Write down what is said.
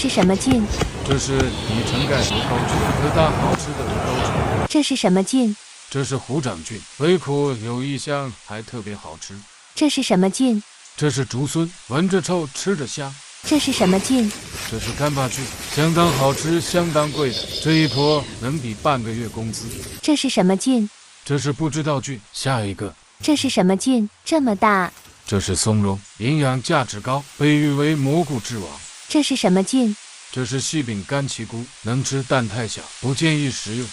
是什么菌？这是拟橙盖鹅膏菌，可大好吃的鹅膏菌。这是什么菌？这是虎掌菌，微苦有异香，还特别好吃。这是什么菌？这是竹荪，闻着臭，吃着香。这是什么菌？这是干巴菌，相当好吃，相当贵的，这一坨能比半个月工资。这是什么菌？这是不知道菌。下一个，这是什么菌？这么大。这是松茸，营养价值高，被誉为蘑菇之王。这是什么菌？这是细柄干旗菇，能吃但太小，不建议食用。